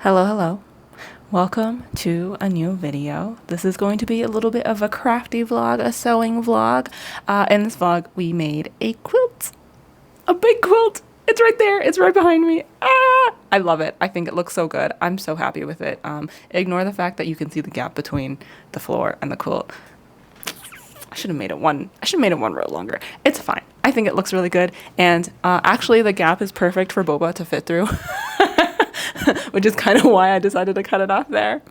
Hello. Welcome to a new video. This is going to be a little bit of a crafty vlog, a sewing vlog. In this vlog, we made a quilt, a big quilt. It's right there. It's right behind me. I love it. I think it looks so good. I'm so happy with it. Ignore the fact that you can see the gap between the floor and the quilt. I should have made it one row longer. It's fine. I think it looks really good. And actually, the gap is perfect for Boba to fit through. Which is kind of why I decided to cut it off there.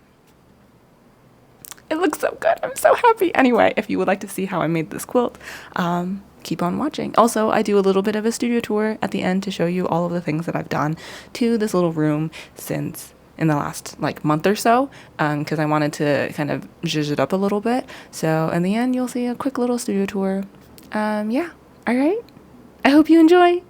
It looks so good. I'm so happy. Anyway, if you would like to see how I made this quilt, keep on watching. Also, I do a little bit of a studio tour at the end to show you all of the things that I've done to this little room since in the last month or so, because I wanted to kind of zhuzh it up a little bit. So in the end, you'll see a quick little studio tour. Yeah. All right. I hope you enjoy.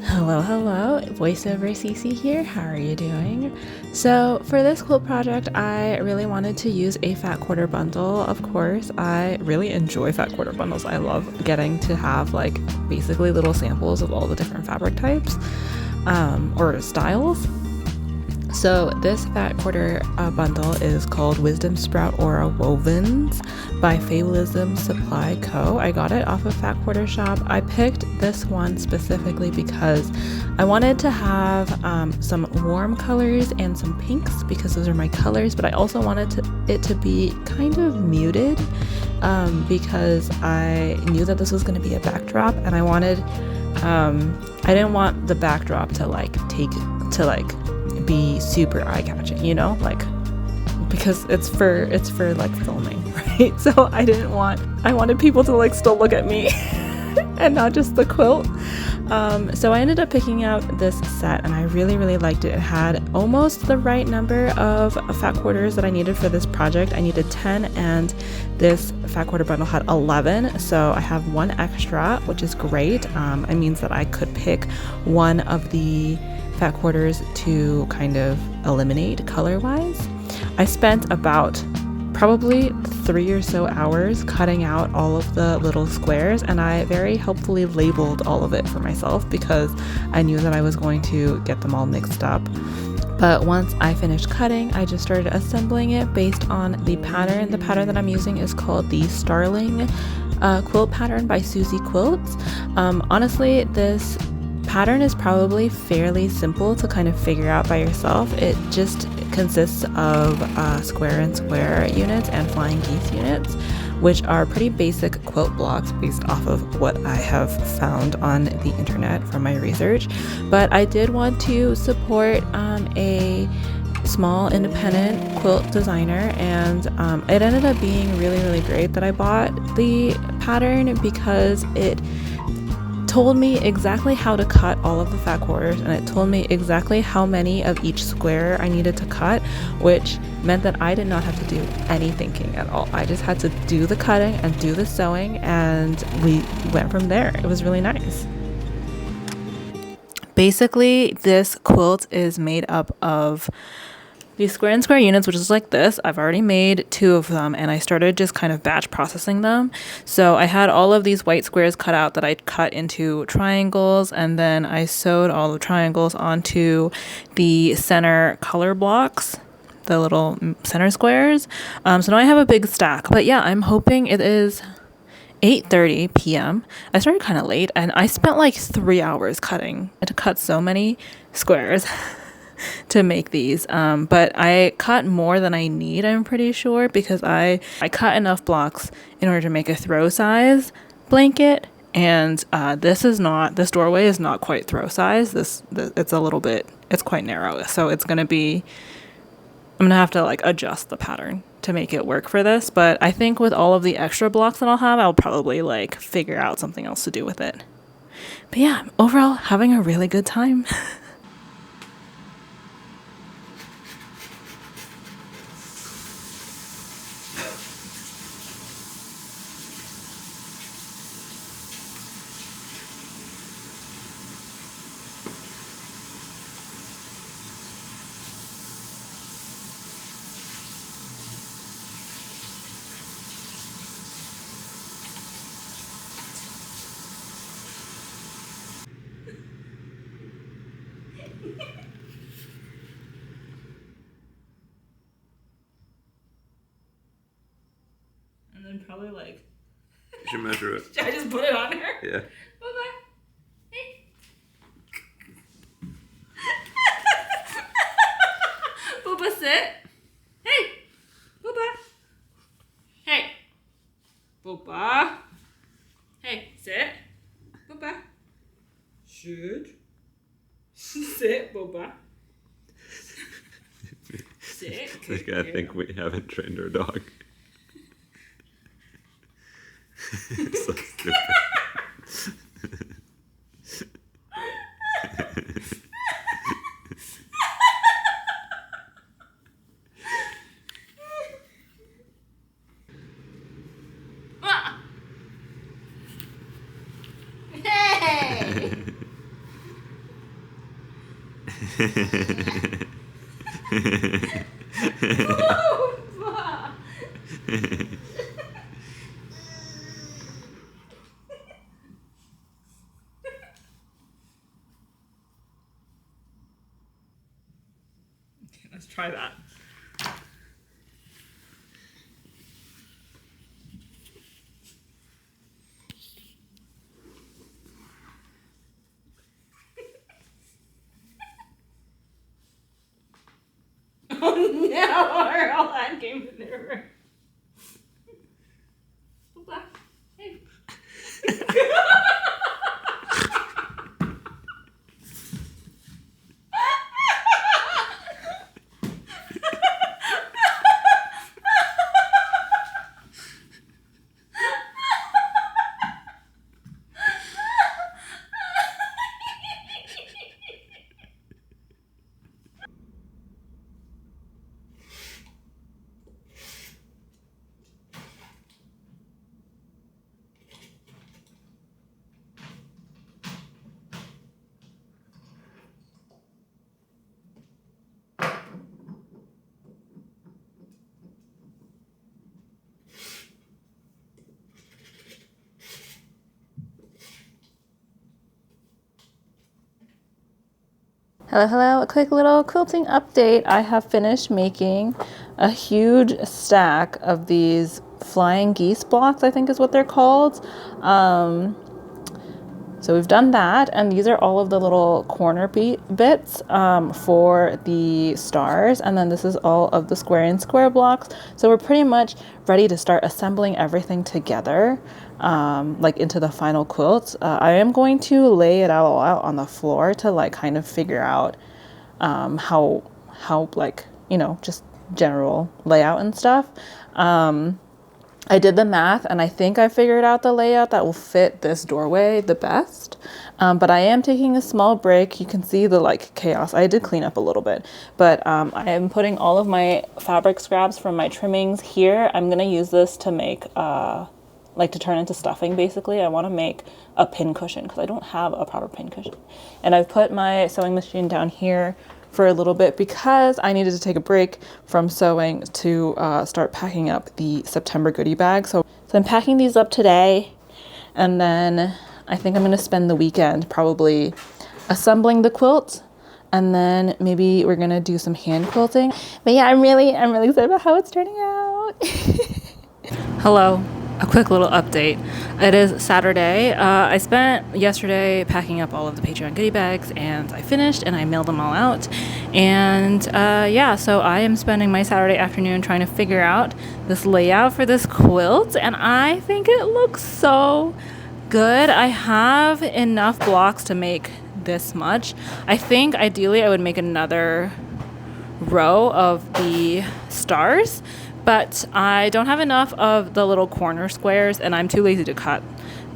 Hello, voiceover Cece here. How are you doing? So for this quilt project, I really wanted to use a fat quarter bundle. Of course, I really enjoy fat quarter bundles. I love getting to have basically little samples of all the different fabric types or styles. So this fat quarter bundle is called Wisdom Sprout Aura Wovens by Fabulism Supply Co. I got it off of Fat Quarter Shop. I picked this one specifically because I wanted to have some warm colors and some pinks because those are my colors, but I also wanted it to be kind of muted because I knew that this was going to be a backdrop, and I wanted I didn't want the backdrop to be super eye-catching, because it's for filming, right? So I wanted people to still look at me and not just the quilt. So I ended up picking out this set, and I really liked it. It had almost the right number of fat quarters that I needed for this project. I needed 10, and this fat quarter bundle had 11, so I have one extra, which is great. It means that I could pick one of the fat quarters to kind of eliminate color-wise. I spent about probably 3 or so hours cutting out all of the little squares, and I very helpfully labeled all of it for myself because I knew that I was going to get them all mixed up. But once I finished cutting, I just started assembling it based on the pattern. The pattern that I'm using is called the Starling quilt pattern by Susie Quilts. Honestly, this pattern is probably fairly simple to kind of figure out by yourself. It just consists of square and square units and flying geese units, which are pretty basic quilt blocks based off of what I have found on the internet from my research. But I did want to support a small independent quilt designer, and it ended up being really great that I bought the pattern because it told me exactly how to cut all of the fat quarters, and it told me exactly how many of each square I needed to cut, which meant that I did not have to do any thinking at all. I just had to do the cutting and do the sewing, and we went from there. It was really nice. Basically, this quilt is made up of these square and square units, which is like this. I've already made 2 of them, and I started just kind of batch processing them. So I had all of these white squares cut out that I cut into triangles, and then I sewed all the triangles onto the center color blocks, the little center squares. So now I have a big stack. But yeah, I'm hoping it is 8:30 p.m. I started kind of late, and I spent 3 hours cutting. I had to cut so many squares to make these, but I cut more than I need, I'm pretty sure, because I cut enough blocks in order to make a throw size blanket, and this doorway is not quite throw size. It's quite narrow, so I'm gonna have to adjust the pattern to make it work for this. But I think with all of the extra blocks that I'll have, I'll probably figure out something else to do with it. But yeah, overall having a really good time. And then probably like... You should measure it. Should I just put it on her? Yeah. Bye-bye. Hey. Boba, sit. Hey. Boba. Hey. Boba. Hey, sit. Boba. Sit. Sit, Boba. Sit. Like, I think we haven't trained our dog. It's so stupid. Let's try that. Oh no, our whole hand came in there. Hey. Hello, hello, a quick little quilting update. I have finished making a huge stack of these flying geese blocks, I think is what they're called. So we've done that, and these are all of the little corner bits for the stars, and then this is all of the square and square blocks. So we're pretty much ready to start assembling everything together, like into the final quilt. I am going to lay it all out on the floor to like kind of figure out how like, you know, just general layout and stuff. I did the math and I think I figured out the layout that will fit this doorway the best. But I am taking a small break. You can see the like chaos. I did clean up a little bit, but I am putting all of my fabric scraps from my trimmings here. I'm going to use this to make, like to turn into stuffing basically. I want to make a pin cushion because I don't have a proper pin cushion. And I've put my sewing machine down here for a little bit because I needed to take a break from sewing to start packing up the September goodie bag. So I'm packing these up today, and then I think I'm going to spend the weekend probably assembling the quilt, and then maybe we're going to do some hand quilting. But yeah, I'm really excited about how it's turning out. Hello. A quick little update. It is Saturday. I spent yesterday packing up all of the Patreon goodie bags, and I finished and I mailed them all out. And yeah, so I am spending my Saturday afternoon trying to figure out this layout for this quilt, and I think it looks so good. I have enough blocks to make this much. I think ideally I would make another row of the stars, but I don't have enough of the little corner squares, and I'm too lazy to cut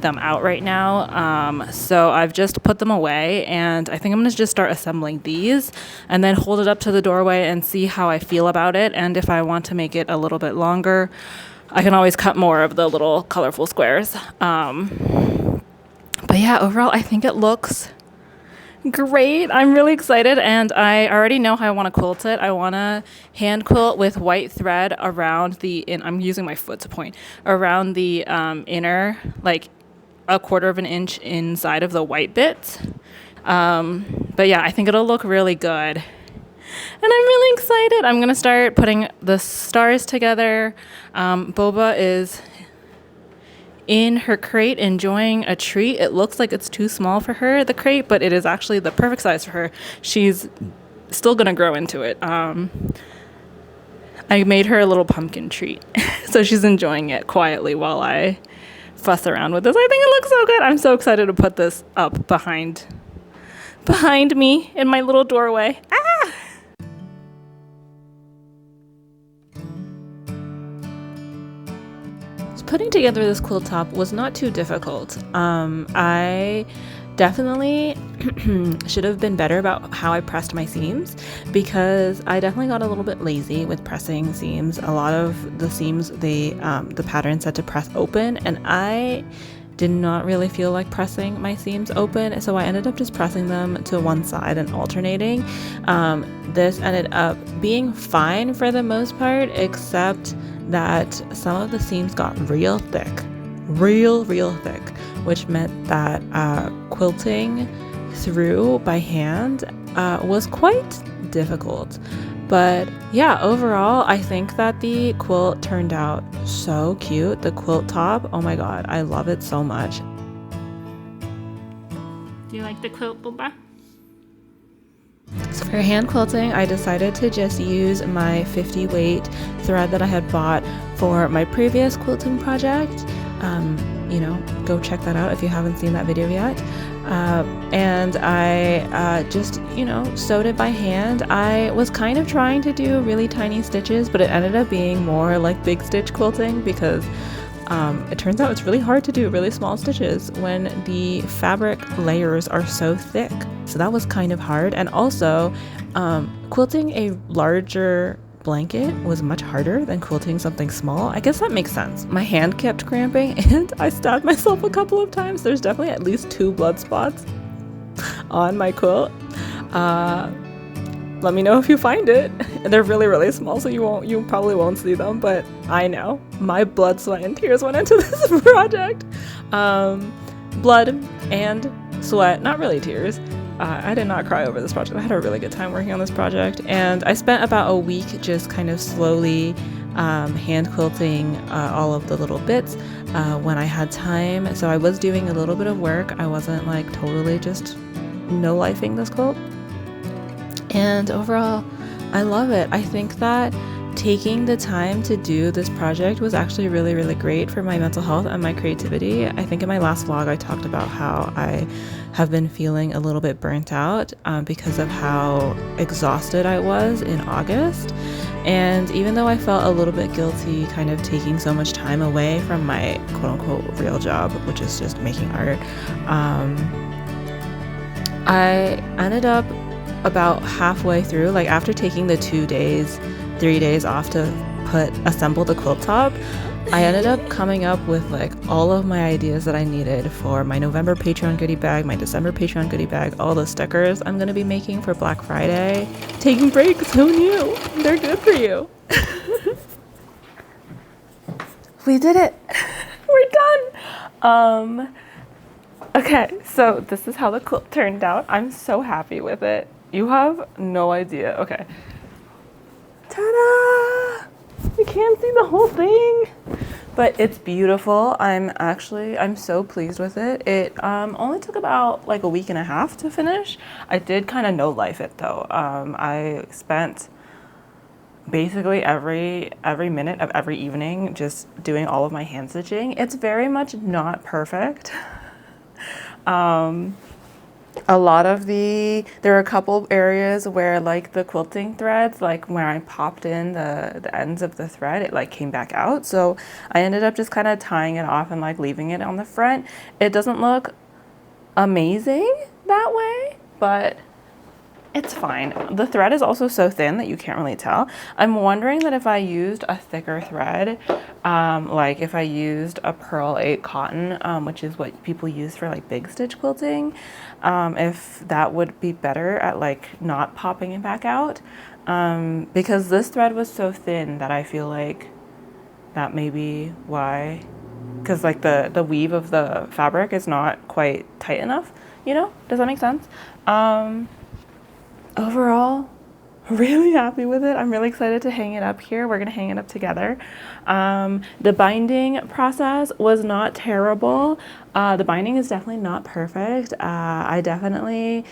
them out right now. So I've just put them away, and I think I'm going to just start assembling these and then hold it up to the doorway and see how I feel about it. And if I want to make it a little bit longer, I can always cut more of the little colorful squares. But yeah, overall, I think it looks great. I'm really excited, and I already know how I want to quilt it. I want to hand quilt with white thread around the, I'm using my foot to point, around the inner, like a 1/4 of an inch inside of the white bits. But yeah, I think it'll look really good. And I'm really excited. I'm going to start putting the stars together. Boba is in her crate enjoying a treat. It looks like it's too small for her, the crate, but it is actually the perfect size for her. She's still going to grow into it. I made her a little pumpkin treat. So she's enjoying it quietly while I fuss around with this. I think it looks so good. I'm so excited to put this up behind me in my little doorway. Ah! Putting together this quilt top was not too difficult. I definitely should have been better about how I pressed my seams, because I definitely got a little bit lazy with pressing seams. A lot of the seams, the pattern said to press open, and I did not really feel like pressing my seams open, so I ended up just pressing them to one side and alternating. This ended up being fine for the most part, except that some of the seams got real thick, which meant that quilting through by hand was quite difficult. But yeah, overall, I think that the quilt turned out so cute. The quilt top, oh my god, I love it so much. Do you like the quilt, Boba? So for hand quilting, I decided to just use my 50 weight thread that I had bought for my previous quilting project. Go check that out if you haven't seen that video yet. And I just, sewed it by hand. I was kind of trying to do really tiny stitches, but it ended up being more like big stitch quilting, because it turns out it's really hard to do really small stitches when the fabric layers are so thick. So that was kind of hard. And also, quilting a larger blanket was much harder than quilting something small. I guess that makes sense. My hand kept cramping and I stabbed myself a couple of times. There's definitely at least 2 blood spots on my quilt. Let me know if you find it. They're really, really small, so you probably won't see them, but I know. My blood, sweat, and tears went into this project. Blood and sweat, not really tears. I did not cry over this project. I had a really good time working on this project, and I spent about a week just kind of slowly hand quilting all of the little bits when I had time. So I was doing a little bit of work. I wasn't like totally just no-lifing this quilt. And overall, I love it. I think that taking the time to do this project was actually really, really great for my mental health and my creativity. I think in my last vlog, I talked about how I have been feeling a little bit burnt out because of how exhausted I was in August. And even though I felt a little bit guilty kind of taking so much time away from my quote-unquote real job, which is just making art, I ended up about halfway through, like after taking the 3 days off to assemble the quilt top, I ended up coming up with like all of my ideas that I needed for my November Patreon goodie bag, my December Patreon goodie bag, all the stickers I'm going to be making for Black Friday. Taking breaks, who knew? They're good for you. We did it. We're done. Okay, so this is how the quilt turned out. I'm so happy with it. You have no idea. Okay. Ta-da! You can't see the whole thing, but it's beautiful. I'm so pleased with it. It only took about like a week and a half to finish. I did kind of no-life it though. I spent basically every minute of every evening just doing all of my hand stitching. It's very much not perfect. There are a couple areas where like the quilting threads, like when I popped in the ends of the thread, it like came back out. So I ended up just kind of tying it off and like leaving it on the front. It doesn't look amazing that way, but it's fine. The thread is also so thin that you can't really tell. I'm wondering that if I used a thicker thread, like if I used a Pearl 8 cotton, which is what people use for like big stitch quilting, if that would be better at like not popping it back out. Because this thread was so thin that I feel like that may be why, because like the weave of the fabric is not quite tight enough you know? Does that make sense? Overall, really happy with it. I'm really excited to hang it up here. We're gonna hang it up together. The binding process was not terrible. The binding is definitely not perfect. I definitely,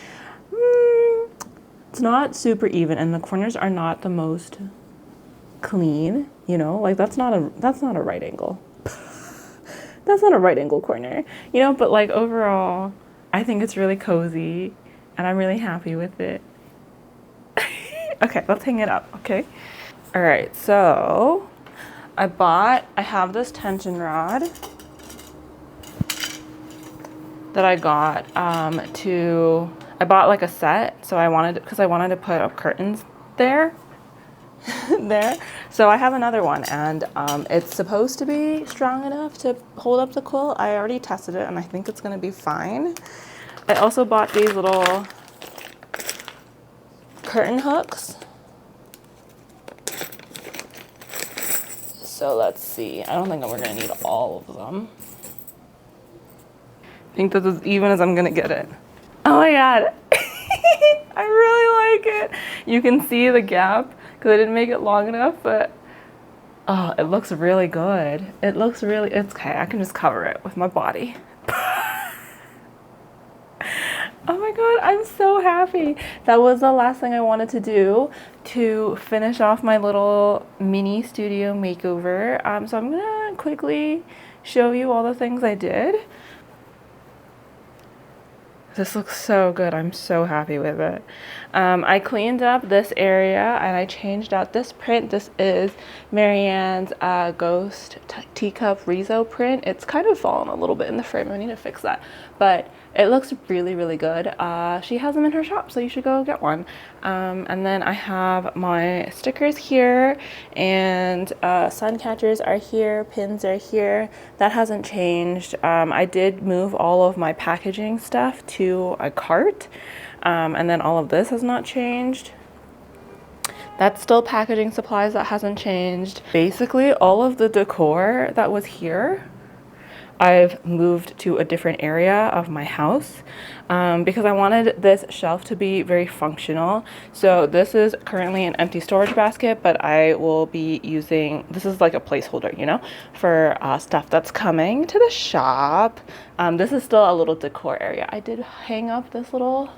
it's not super even, and the corners are not the most clean, you know, like that's not a right angle. That's not a right angle corner, you know, but like overall, I think it's really cozy and I'm really happy with it. Okay, let's hang it up, okay? All right, so I have this tension rod that I got I bought like a set, so because I wanted to put up curtains there. There. So I have another one, and it's supposed to be strong enough to hold up the quilt. I already tested it and I think it's gonna be fine. I also bought these little curtain hooks. So let's see. I don't think we're gonna need all of them. I think that's as even as I'm gonna get it. Oh my god. I really like it. You can see the gap because I didn't make it long enough, but oh, it looks really good. It's okay. I can just cover it with my body. Oh my god, I'm so happy. That was the last thing I wanted to do to finish off my little mini studio makeover. So I'm gonna quickly show you all the things I did. This looks so good. I'm so happy with it. I cleaned up this area and I changed out this print. This is Marianne's Ghost Teacup Riso print. It's kind of fallen a little bit in the frame. I need to fix that. But it looks really, really good. She has them in her shop, so you should go get one. And then I have my stickers here, and sun catchers are here, pins are here. That hasn't changed. I did move all of my packaging stuff to a cart, and then all of this has not changed. That's still packaging supplies, that hasn't changed. Basically, all of the decor that was here, I've moved to a different area of my house because I wanted this shelf to be very functional. So this is currently an empty storage basket, but I will be using, this is like a placeholder, you know, for stuff that's coming to the shop. This is still a little decor area. I did hang up this little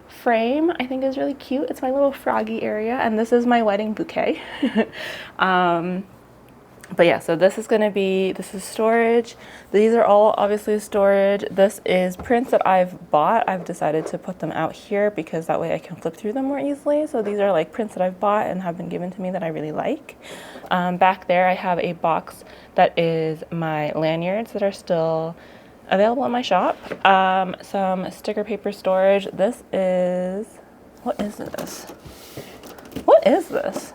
frame, I think is really cute. It's my little froggy area, and this is my wedding bouquet. But yeah, so this is storage. These are all obviously storage. This is prints that I've bought. I've decided to put them out here because that way I can flip through them more easily. So these are like prints that I've bought and have been given to me that I really like. Back there I have a box that is my lanyards that are still available in my shop. Some sticker paper storage. What is this? What is this?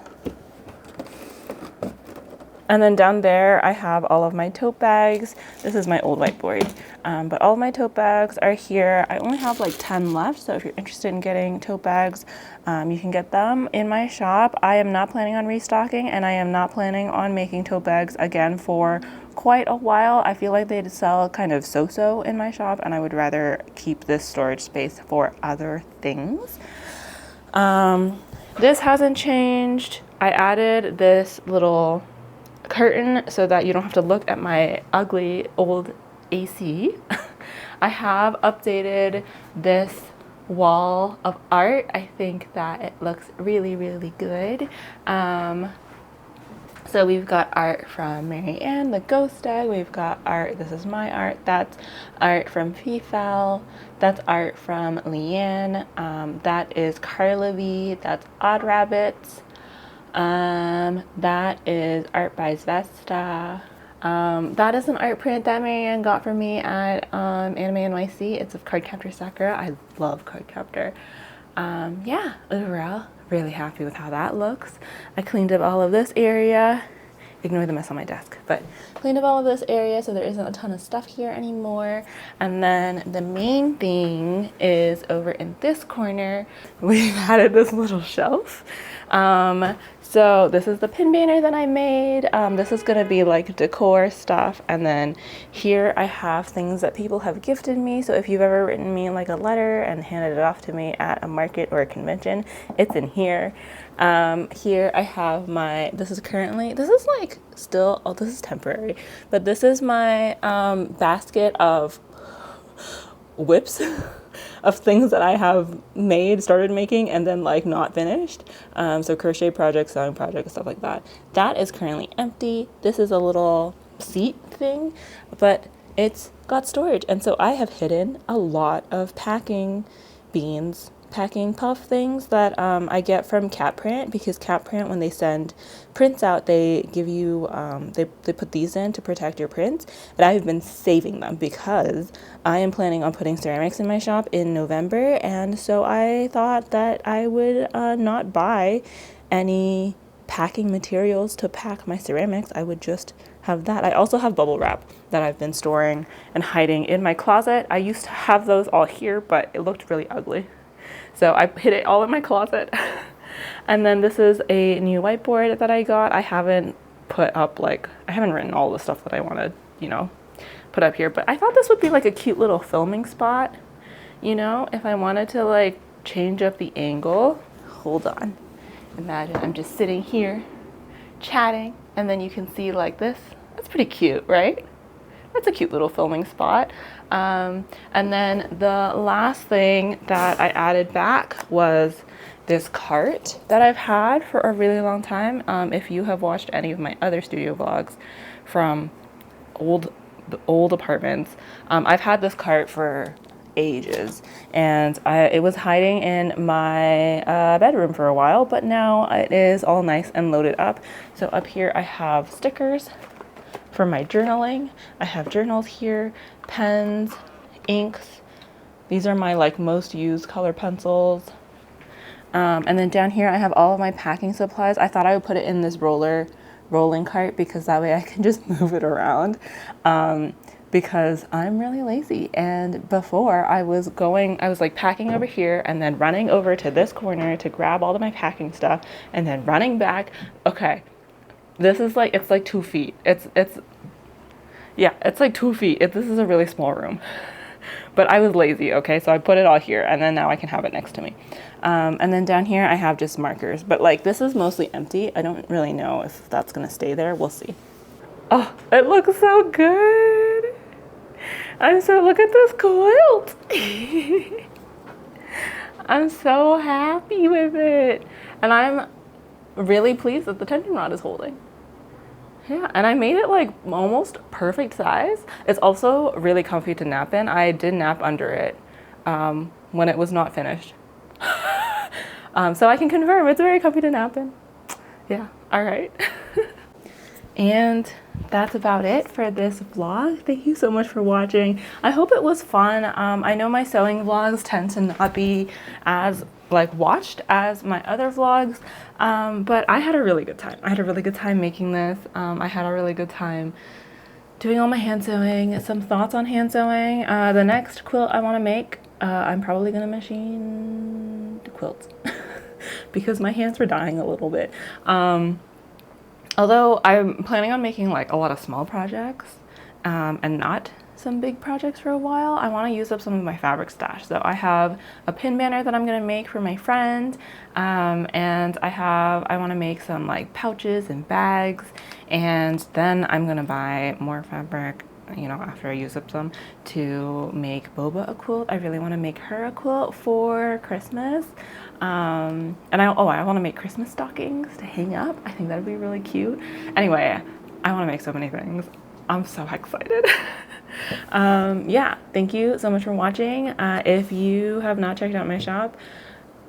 And then down there, I have all of my tote bags. This is my old whiteboard, but all of my tote bags are here. I only have like 10 left, so if you're interested in getting tote bags, you can get them in my shop. I am not planning on restocking, and I am not planning on making tote bags again for quite a while. I feel like they sell kind of so-so in my shop, and I would rather keep this storage space for other things. This hasn't changed. I added this little curtain so that you don't have to look at my ugly old AC. I have updated this wall of art. I think that it looks really, really good. So we've got art from Marianne, the ghost egg. We've got art, this is my art. That's art from Cecile. That's art from Leanne. That is Carla V. That's Odd Rabbits. That is art by Zvesta. That is an art print that Marianne got for me at Anime NYC. It's of Cardcaptor Sakura. I love Cardcaptor. Yeah, overall, really happy with how that looks. I cleaned up all of this area. Ignore the mess on my desk, but cleaned up all of this area so there isn't a ton of stuff here anymore. And then the main thing is over in this corner, we've added this little shelf. So this is the pin banner that I made. This is gonna be like decor stuff, and then here I have things that people have gifted me. So if you've ever written me like a letter and handed it off to me at a market or a convention, it's in here. Here I have my, this is like still, oh, this is temporary, but this is my basket of whips of things that I have started making, and then like not finished. So crochet projects, sewing projects, stuff like that. That is currently empty. This is a little seat thing, but it's got storage. And so I have hidden a lot of packing beans, packing puff things that I get from Cat Print, because Cat Print, when they send prints out, they give you they put these in to protect your prints. But I've been saving them because I am planning on putting ceramics in my shop in November, and so I thought that I would not buy any packing materials to pack my ceramics. I would just have that. I also have bubble wrap that I've been storing and hiding in my closet. I used to have those all here, but it looked really ugly, so I hid it all in my closet. And then this is a new whiteboard that I got. I haven't written all the stuff that I want to, put up here, but I thought this would be like a cute little filming spot, if I wanted to like change up the angle. Hold on. Imagine I'm just sitting here chatting, and then you can see like this. That's pretty cute, right? That's a cute little filming spot. And then the last thing that I added back was this cart that I've had for a really long time. If you have watched any of my other studio vlogs from the old apartments, I've had this cart for ages, and it was hiding in my bedroom for a while, but now it is all nice and loaded up. So up here I have stickers for my journaling. I have journals here, pens, inks. These are my like most used color pencils. And then down here I have all of my packing supplies. I thought I would put it in this rolling cart because that way I can just move it around. Because I'm really lazy, and before I was like packing over here and then running over to this corner to grab all of my packing stuff and then running back. Okay, this is like, it's like 2 feet. It's like 2 feet. This is a really small room, but I was lazy. Okay, so I put it all here, and then now I can have it next to me. And then down here I have just markers, but like this is mostly empty. I don't really know if that's gonna stay there. We'll see. Oh, it looks so good. Look at this quilt. I'm so happy with it. And I'm really pleased that the tension rod is holding. Yeah, and I made it like almost perfect size. It's also really comfy to nap in. I did nap under it when it was not finished. So I can confirm it's very comfy to nap in. Yeah, all right. And that's about it for this vlog. Thank you so much for watching. I hope it was fun. I know my sewing vlogs tend to not be as like watched as my other vlogs, but I had a really good time. I had a really good time making this. I had a really good time doing all my hand sewing. Some thoughts on hand sewing. The next quilt I want to make, I'm probably gonna machine the quilts because my hands were dying a little bit. Although I'm planning on making like a lot of small projects and not some big projects for a while, I want to use up some of my fabric stash. So I have a pin banner that I'm going to make for my friend, and I want to make some like pouches and bags, and then I'm going to buy more fabric, after I use up some, to make Boba a quilt. I really want to make her a quilt for Christmas. And I want to make Christmas stockings to hang up. I think that'd be really cute. Anyway, I want to make so many things. I'm so excited. Yeah, thank you so much for watching. If you have not checked out my shop,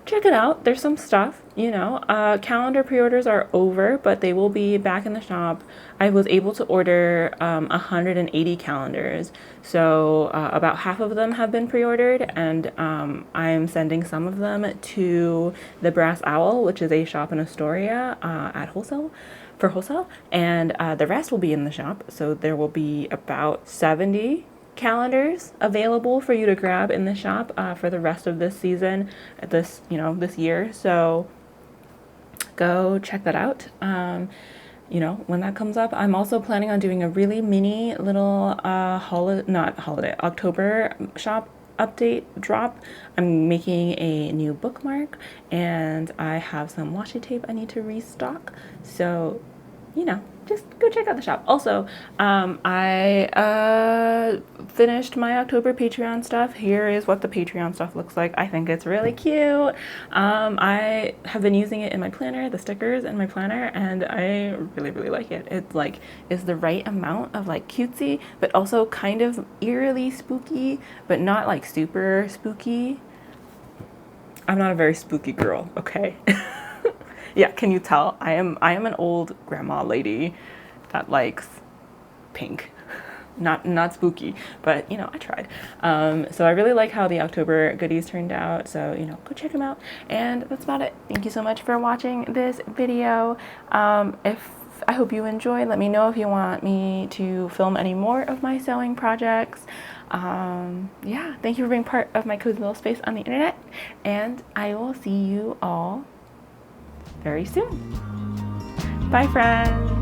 check it out. There's some stuff, calendar pre-orders are over, but they will be back in the shop. I was able to order 180 calendars, so about half of them have been pre-ordered, and I'm sending some of them to the Brass Owl, which is a shop in Astoria at wholesale, and the rest will be in the shop. So there will be about 70 calendars available for you to grab in the shop for the rest of this season, this year. So go check that out. You know, when that comes up. I'm also planning on doing a really mini little October shop update drop. I'm making a new bookmark, and I have some washi tape I need to restock. So, you know, just go check out the shop. Also, I finished my October Patreon stuff. Here is what the Patreon stuff looks like. I think it's really cute. I have been using it in my planner, the stickers in my planner, and I really, really like it. It's like, is the right amount of like cutesy, but also kind of eerily spooky, but not like super spooky. I'm not a very spooky girl, okay? Yeah, can you tell? I am an old grandma lady that likes pink. Not spooky, but you know, I tried. So I really like how the October goodies turned out. So, you know, go check them out. And that's about it. Thank you so much for watching this video. If I hope you enjoyed. Let me know if you want me to film any more of my sewing projects. Yeah, thank you for being part of my cozy little space on the internet, and I will see you all very soon. Bye, friends.